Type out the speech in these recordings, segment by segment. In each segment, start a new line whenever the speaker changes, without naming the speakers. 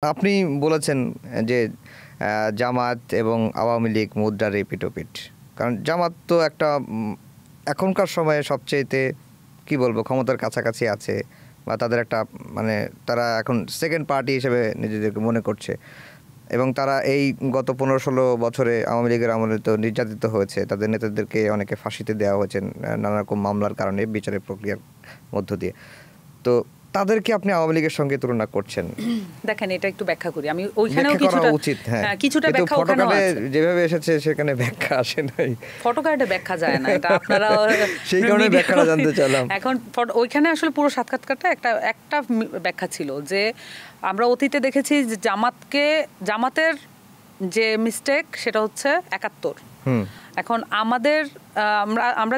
আপনি বলেছেন যে জামাত এবং আওয়ামী লীগ মুদ্রার এপিঠ-ওপিঠ। কারণ জামাত তো একটা এখনকার সময়ে সবচাইতে কি বলবো ক্ষমতার কাছাকাছি আছে, বা তাদের একটা মানে তারা এখন সেকেন্ড পার্টি হিসেবে নিজেদেরকে মনে করছে, এবং তারা এই গত 15-16 বছরে আওয়ামী লীগের আমলে তো নির্যাতিত হয়েছে, তাদের নেতাদেরকে অনেকে ফাঁসিতে দেওয়া হয়েছে নানা রকম মামলার কারণে, বিচারের প্রক্রিয়ার মধ্য দিয়ে। তো তাদেরকে আপনি আওয়ামী লীগের সঙ্গে তুলনা করছেন।
দেখেন, এটা একটু ব্যাখ্যা করি আমি। ওইখানেও কিছুটা ব্যাখ্যা ওখানেও আছে,
যেভাবে এসেছে সেখানে ব্যাখ্যা আসে নাই।
ফটোকার্ডে ব্যাখ্যা যায় না, এটা আপনারা
সেই কারণে ব্যাখ্যাটা জানতে চাইলাম।
এখন ওইখানে আসলে পুরো সাক্ষাৎকারটা একটা ব্যাখ্যা ছিল যে আমরা অতীতে দেখেছি যে জামাতের যে মিস্টেক সেটা হচ্ছে ৭১। এখন আমরা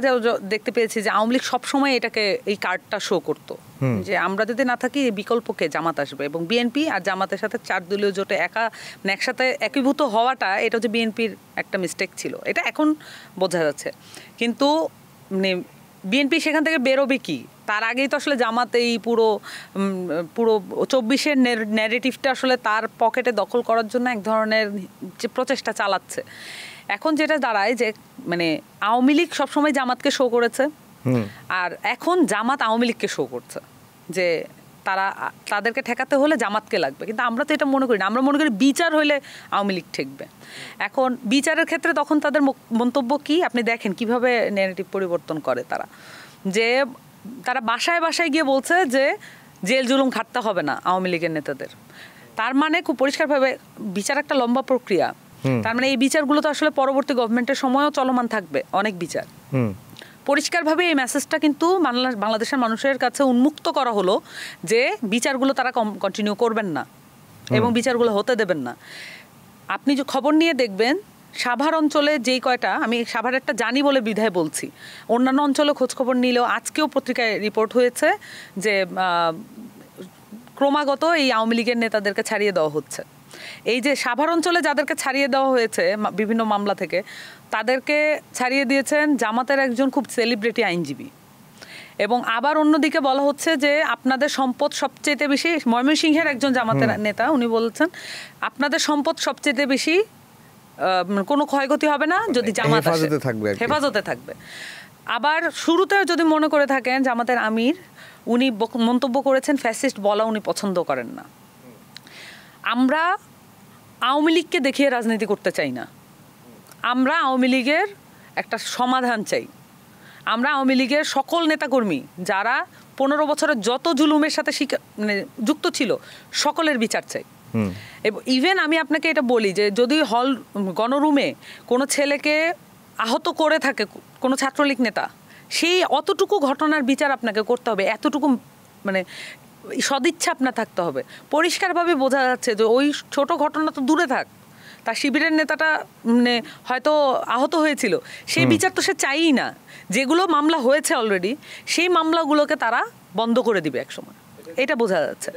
দেখতে পেয়েছি যে আওয়ামী লীগ সবসময় এটাকে এই কার্ডটা শো করতো যে আমরা যদি না থাকি বিকল্পকে জামাত আসবে, এবং বিএনপি আর জামাতের সাথে 4 দলীয় জোটে একসাথে একীভূত হওয়াটা এটা হচ্ছে বিএনপির একটা মিস্টেক ছিল, এটা এখন বোঝা যাচ্ছে। কিন্তু বিএনপি সেখান থেকে বেরোবে কি, তার আগেই তো আসলে জামাত এই পুরো 24-এর ন্যারেটিভটা আসলে তার পকেটে দখল করার জন্য এক ধরনের যে প্রচেষ্টা চালাচ্ছে। এখন যেটা দাঁড়ায় যে মানে আওয়ামী লীগ সবসময় জামাতকে শো করেছে, আর এখন জামাত আওয়ামী লীগকে শো করছে যে তাদেরকে ঠেকাতে হলে জামাতকে লাগবে। কিন্তু আমরা তো এটা মনে করি না, আমরা মনে করি বিচার হইলে আওয়ামী লীগ ঠেকবে। এখন বিচারের ক্ষেত্রে তখন তাদের মন্তব্য কি আপনি দেখেন কিভাবে ন্যারেটিভ পরিবর্তন করে তারা, যে তারা বাসায় বাসায় গিয়ে বলছে যে জেল জুলুম খাটতে হবে না আওয়ামী লীগের নেতাদের। তার মানে খুব পরিষ্কারভাবে বিচার একটা লম্বা প্রক্রিয়া, তার মানে এই বিচারগুলো তো আসলে পরবর্তী গভর্নমেন্টের সময়ও চলমান থাকবে অনেক বিচার। পরিষ্কারভাবে এই মেসেজটা কিন্তু বাংলাদেশের মানুষের কাছে উন্মুক্ত করা হলো যে বিচারগুলো তারা কন্টিনিউ করবেন না এবং বিচারগুলো হতে দেবেন না। আপনি যে খবর নিয়ে দেখবেন সাভার অঞ্চলে যেই কয়টা, আমি সাভার একটা জানি বলে বিধায় বলছি, অন্যান্য অঞ্চলে খোঁজখবর নিলেও আজকেও পত্রিকায় রিপোর্ট হয়েছে যে ক্রমাগত এই আওয়ামী লীগের নেতাদেরকে ছাড়িয়ে দেওয়া হচ্ছে। এই যে সাভার অঞ্চলে যাদেরকে ছাড়িয়ে দেওয়া হয়েছে বিভিন্ন মামলা থেকে, তাদেরকে ছাড়িয়ে দিয়েছেন জামাতের একজন খুব সেলিব্রিটি আইনজীবী। এবং আবার অন্যদিকে বলা হচ্ছে যে আপনাদের সম্পদ সবচেয়ে বেশি, ময়মনসিংহের একজন জামাতের নেতা উনি বলছেন আপনাদের সম্পদ সবচেয়ে বেশি, কোনো ক্ষয়ক্ষতি হবে না যদি জামাত হেফাজতে থাকবে। আবার শুরুতেও যদি মনে করে থাকেন জামাতের আমির, উনি মন্তব্য করেছেন ফ্যাসিস্ট বলা উনি পছন্দ করেন না। আমরা আওয়ামী লীগকে দেখিয়ে রাজনীতি করতে চাই না, আমরা আওয়ামী লীগের একটা সমাধান চাই। আমরা আওয়ামী লীগের সকল নেতাকর্মী যারা 15 বছরের যত জুলুমের সাথে যুক্ত ছিল সকলের বিচার চাই। ইভেন আমি আপনাকে এটা বলি যে যদি গণরুমে কোনো ছেলেকে আহত করে থাকে কোনো ছাত্রলীগ নেতা, সেই অতটুকু ঘটনার বিচার আপনাকে করতে হবে, এতটুকু মানে সদিচ্ছা আপনার থাকতে হবে। পরিষ্কারভাবে বোঝা যাচ্ছে যে ওই ছোট ঘটনা তো দূরে থাক, তার শিবিরের নেতাটা মানে হয়তো আহত হয়েছিল, সেই বিচার তো সে চাইই না। যেগুলো মামলা হয়েছে অলরেডি সেই মামলাগুলোকে তারা বন্ধ করে দিবে একসময়, এটা বোঝা যাচ্ছে।